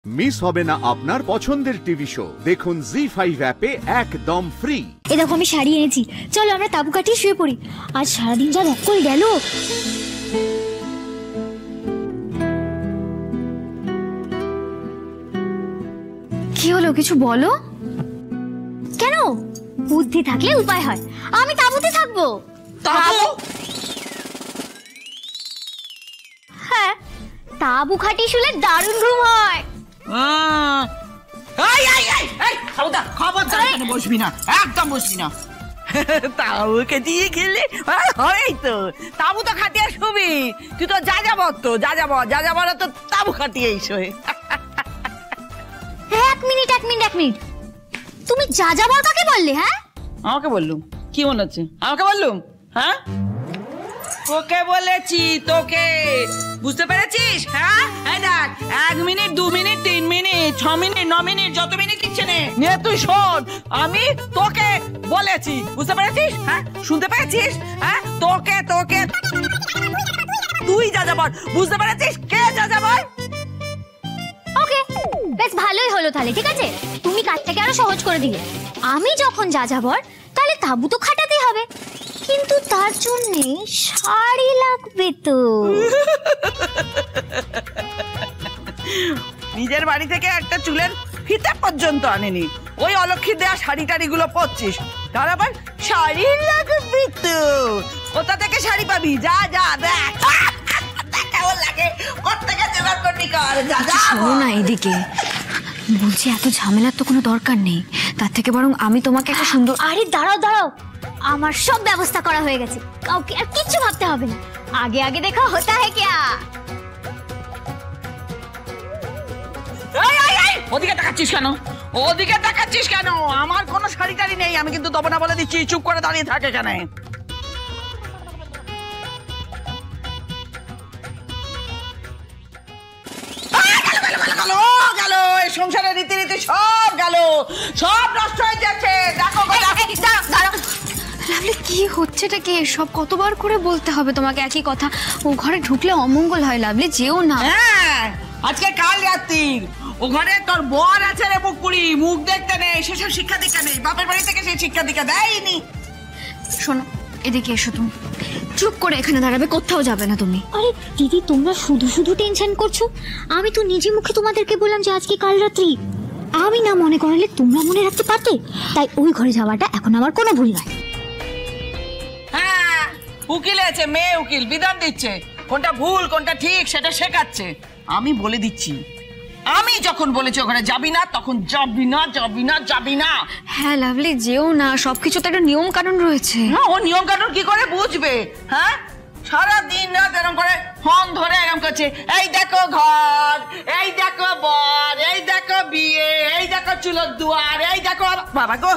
Miss হবে না আপনার পছন্দের টিভি শো। দেখুন জি5 অ্যাপে একদম ফ্রি। এ দেখো আমি শাড়ি এনেছি, চলো আমরা তাবু কাটিয়ে শুয়ে পড়ি। আজ সারাদিন যা ধক্কল গেল। কি হলো, কিছু বলো। কেন? বুদ্ধি থাকলে উপায় হয়। আমি তাবুতে থাকবো। তাবু? হ্যাঁ, তাবু খাটিয়ে শুলে দারুণ ঘুম হয়। খবরদার এখানে বসবি না, একদম বসবি না। তাবুকে দিয়ে গেলে হয় তো, তাবু তো খাটিয়ে শুবি। তুই তো যা যাবর তো তাবু খাটিয়ে শোয়। এক মিনিট, তুমি যা যাবর কাকে বললে? হ্যাঁ, আমাকে বললুম? কি মনে হচ্ছে আমাকে বললুম? হ্যাঁ, তোকে বলেছি, তোকে। বুঝতে পেরেছিস? হ্যাঁ, এই দেখ, 1 minute, 2 minute, 3 minute, 6 minute, 9 minute, যত মিনিট ইচ্ছে নে নিয়ে তুই শোন। আমি তোকে বলেছি, বুঝতে পেরেছিস? হ্যাঁ, শুনতে পেরেছিস? হ্যাঁ, তোকে তুই যা যাবর, বুঝতে পেরেছিস? কে যা যাবর? ওকে, বেশ ভালোই হলো তাহলে। ঠিক আছে, তুমি কাজটাকে আরো সহজ করে দিলে। আমি যখন যা যাবর, তাহলে তাবু তো খাটাতেই হবে, কিন্তু তার জন্য শাড়ি লাগবে তো। নিজের বাড়ি থেকে একটা চুলের ফিতা পর্যন্ত আনেনি, ওই অলক্ষী দেয়া শাড়ি টাড়িগুলো পরছিস। তার আবার শাড়ি লাগবে তো। কোথা থেকে শাড়ি পাবি? যা যা দেখ কেমন লাগে, কোথেকে জোগাড় করবি কর। যা যা। শোনো না, এদিকে বলছি, এত ঝামেলার তো কোনো দরকার নেই। তার থেকে বরং আমি তোমাকে একটা সুন্দর... আরে দাঁড়াও, আমার সব ব্যবস্থা করা হয়ে গেছে, কাউকে আর কিচ্ছু ভাবতে হবে না। আগে দেখা হতা হ্যায় ক্যা। ওদিকে তাকাচ্ছিস কেন? আমার কোনো শাড়ি টাড়ি নেই, আমি কিন্তু দেবো না বলে দিচ্ছি। চুপ করে দাঁড়িয়ে থাকে কেন? গেল সংসারের রীতিনীতি সব গেল, সব নষ্ট হয়ে যাচ্ছে। দেখো লাভলি, কি হচ্ছেটা কি? সব কতবার করে বলতে হবে তোমাকে একই কথা? ও ঘরে ঢুকলে অমঙ্গল হয়। লাভলি, যেও না। হ্যাঁ, আজকে কাল রাত্রির ও ঘরে তোর বর আছে রে, পুকুরি মুখ দেখতে নেই, সেসব শিক্ষা দীক্ষা নেই। বাপের বাড়ি থেকে সেই শিক্ষা দীক্ষা দেয়নি। শোনো, এদিকে এসো। তুমি চুপ করে এখানে দাঁড়াবে, কোথাও যাবে না তুমি। আরে দিদি, তোমরা শুধু টেনশন করছো। আমি তো নিজে মুখে তোমাদেরকে বললাম যে আজকে কাল রাত্রি। আমি না মনে করালে তোমরা মনে রাখতে পারতে, তাই ওই ঘরে যাওয়াটা এখন আমার কোনো ভুল নয়। হ্যাঁ, উকিল আছে, মেয়ে উকিল বিধান দিচ্ছে, কোনটা ভুল কোনটা ঠিক সেটা শেখাচ্ছে। আমি বলে দিচ্ছি, আমি যখন বলেছি ওখানে যাবি না, তখন যাবি না। হ্যাঁ লাভলি, যেও না। সবকিছু তো একটা নিয়ম কানুন রয়েছে। না, ও নিয়ম কানুন কি করে বুঝবে? হ্যাঁ, সারা দিন রাত এরকম করে ফোন ধরে এরকম করছে, এই দেখো ঘর, এই দেখো বর, এই দেখো বিয়ে, এই দেখো চুলোর দুয়ার, এই দেখো বাবা গো,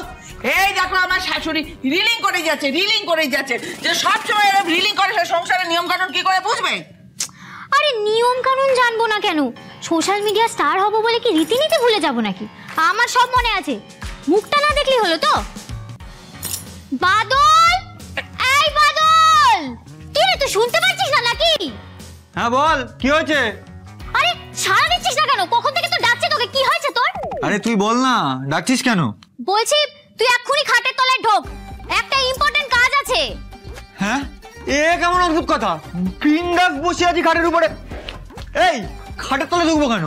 এই দেখো আমার শাশুড়ি। রিলিং করে যাচ্ছে যে সবসময় এরকম রিলিং করে, সে সংসারের নিয়ম কানুন কি করে বুঝবে? আরে নিয়ম কানুন জানবো না কেন? সোশ্যাল মিডিয়া স্টার হবো বলে কি রীতিনীতি ভুলে যাবো নাকি? আমার সব মনে আছে, মুখটা না দেখলি হলো তো। বাদল, এই বাদল, কি রে, তুই শুনতে পাচ্ছিস না নাকি? হ্যাঁ বল, কি হয়েছে? আরে সাড়া দিচ্ছিস না কেন? কখন থেকে তো ডাকছি তোকে, কি হয়েছে তোর? আরে তুই বল না, ডাকছিস কেন? বলছি তুই এক্ষুনি খাটের তলায় ঢোক, একটা ইম্পর্টেন্ট কাজ আছে। হ্যাঁ, এ কেমন অদ্ভুত কথা? বিন্দাস বসে আছি খাটের উপরে। এই খাটের তলে ঢুকবো কেন?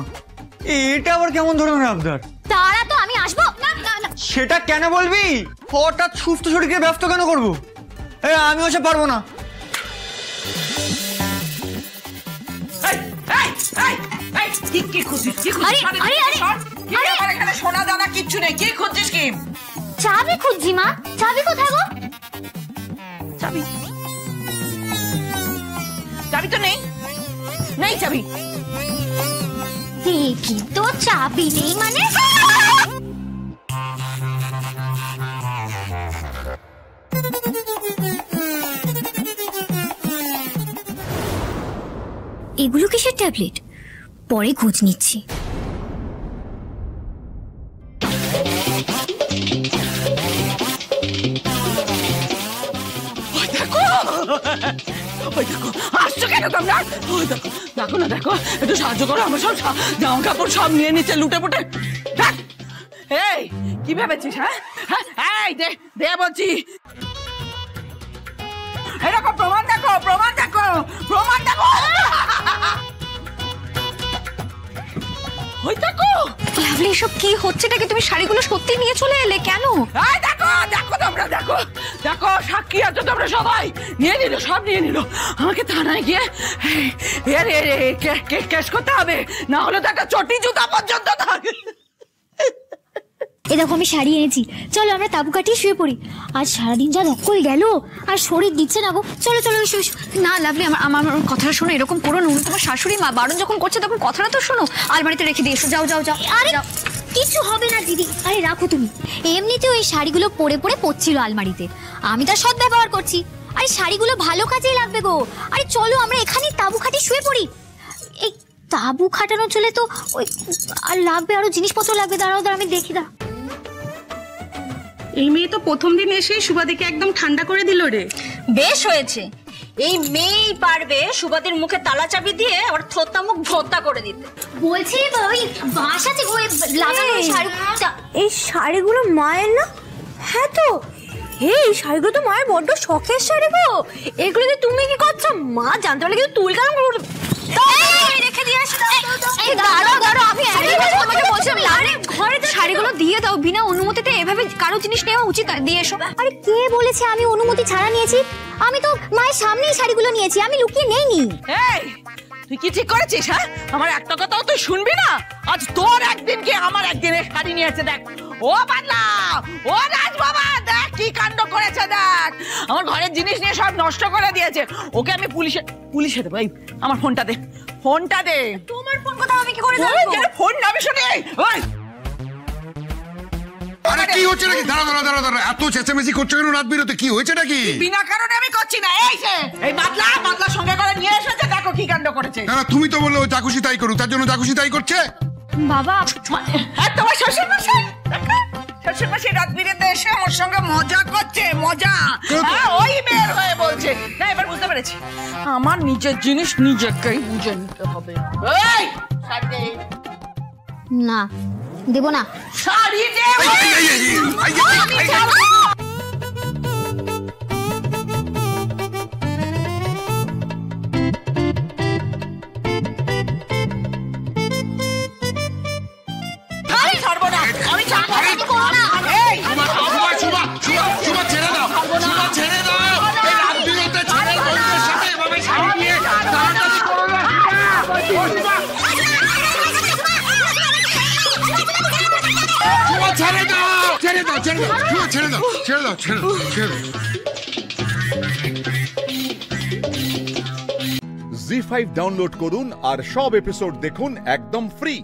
এটা আবার কেমন ধরনের আবদার? তারা তো আমি আসবো না। সেটা কেন বলবি? হঠাৎ সুস্থ শরীরকে ব্যস্ত কেন করবো? আমি ওসব পারবো না। কি খুঁজছিস? এখানে সোনা দানা কিচ্ছু নেই, কি খুঁজছিস? কি চাবি খুঁজছি মা। চাবি কোথায় গো? চাবি তো নেই চাবি। দেখি তো, চাবি নেই মানে? এগুলো কিসের ট্যাবলেট? পরে খোঁজ নিচ্ছি। দেখো আসছো কেন? গো তোমরা? ওই দেখো, দেখো না, দেখো, একটু সাহায্য করো, আমার সব জামা কাপড় সব নিয়ে নিচ্ছে লুটে পুটে। এই কি ভেবেছিস? হ্যাঁ, এই দে বলছি। এরকম প্রমাণ দেখো, প্রমাণ দেখো, প্রমাণ দেখো। ওই দেখো। লাভলি, এসব কি হচ্ছেটা কি? তুমি শাড়িগুলো সত্যি নিয়ে চলে এলে কেন? এই দেখো, দেখো তোমরা, দেখো, দেখো, সাক্ষী আছো তোমরা সবাই। নিয়ে নিল, সব নিয়ে নিল। আমাকে থানায় গিয়ে কেস করতে হবে, না হলে তো একটা চটি জুতা পর্যন্ত থাকে। এই দেখো আমি শাড়ি এনেছি, চলো আমরা তাবু কাটিয়ে শুয়ে পড়ি। আজ সারাদিন যা ধকল গেল, আর শরীর দিচ্ছে না গো। চলো চলো এসো এসো। না লাভলি, আমার কথাটা শোনো, এরকম করো না। তোমার শাশুড়ি মা বারণ যখন করছে তখন কথাটা তো শোনো। আলমারিতে রেখে দিয়ে এসো, যাও যাও যাও। আরে কিছু হবে না দিদি, আরে রাখো তুমি। এমনিতেও এই শাড়িগুলো পরে পরে পড়ছিল আলমারিতে, আমি তার সৎ ব্যবহার করছি। আরে শাড়িগুলো ভালো কাজেই লাগবে গো। আরে চলো আমরা এখানেই তাবু খাটিয়ে শুয়ে পড়ি। এই তাবু খাটানো চলে তো ওই আর লাগবে, আরো জিনিসপত্র লাগবে। দাঁড়াও দাঁড়াও, আমি দেখি। এই মেয়ে তো প্রথম দিন এসেই সুবাদিকে একদম ঠান্ডা করে দিল রে। বেশ হয়েছে, এই মেয়েই পারবে সুবাদের মুখে তালা চাবি দিয়ে আবার থোতা মুখ ভোতা করে দিতে। বলছি ওই বাঁশ আছে গো, লাগানো শাড়ি। এই শাড়িগুলো মায়ের না? হ্যাঁ তো, এই শাড়িগুলো তো মায়ের বড্ড শখের শাড়ি গো। এগুলোতে তুমি কি করছো? মা জানতে পারলে কিন্তু তুল কেমন রেখে দিয়ে আসি। দাঁড়াও দাঁড়াও, আমি তোমাকে বলছিলাম লাভলি, ঘরে শাড়িগুলো দিয়ে দাও। বিনা অনুমতিতে এভাবে কারো জিনিস নেওয়া উচিত। দিয়ে এসো। আরে কে বলেছে আমি অনুমতি ছাড়া নিয়েছি? আমি তো মায়ের সামনেই শাড়িগুলো নিয়েছি, আমি লুকিয়ে নেইনি। এই তুই কি ঠিক করেছিস? আমার একটা কথাও তুই শুনবি না? আজ তোর একদিন কি আমার একদিনে শাড়ি নিয়েছে। দেখ ও বাদলা, ও রাজ বাবা, দেখ কি কাণ্ড করেছে। দেখ আমার ঘরের জিনিস নিয়ে সব নষ্ট করে দিয়েছে। ওকে আমি পুলিশে দেবো। এই আমার ফোনটা দে, ফোনটা দে। তোমার ফোন কথা আমি কি করে ওই যে ফোন নামে শুনি। ওই আরে কি হচ্ছে নাকি? দাঁড়া, এত চেঁচামেচি করছো কেন রাত বিরতে? কি হয়েছে নাকি? বিনা কারণে আমি করছি না। এই বাদলা সঙ্গে করে নিয়ে এসেছে, দেখো কি কাণ্ড করেছে। না তুমি তো বললে যা খুশি তাই করুক, তার জন্য যা খুশি তাই করছে। বাবা, তোমার শ্বশুরমশাই রাত বিরেতে এসে আমার সঙ্গে মজা করছে, মজা। ওই মেয়ের হয়ে বলছে। না এবার বুঝতে পেরেছি, আমার নিজের জিনিস নিজেকেই বুঝে নিতে হবে। এই শাড়ি দে। না দেব না। শাড়ি দে। আমি ছাড়বো না, আমি ছাড়বো না। এই শুভা ছেড়ে দাও, শুভা ছেড়ে দাও। এই রাত বিরতে ছেড়ে বন্ধুদের সাথে এভাবে শাড়ি নিয়ে দাঁড়াদাঁড়ি করো না। শুভা ছেড়ে দাও, ছেড়ে দাও, ছেড়ে দাও, শুভা ছেড়ে দাও, ছেড়ে দাও, ছেড়ে দাও, ছেড়ে দাও। জি5 ডাউনলোড করুন আর সব এপিসোড দেখুন একদম ফ্রি।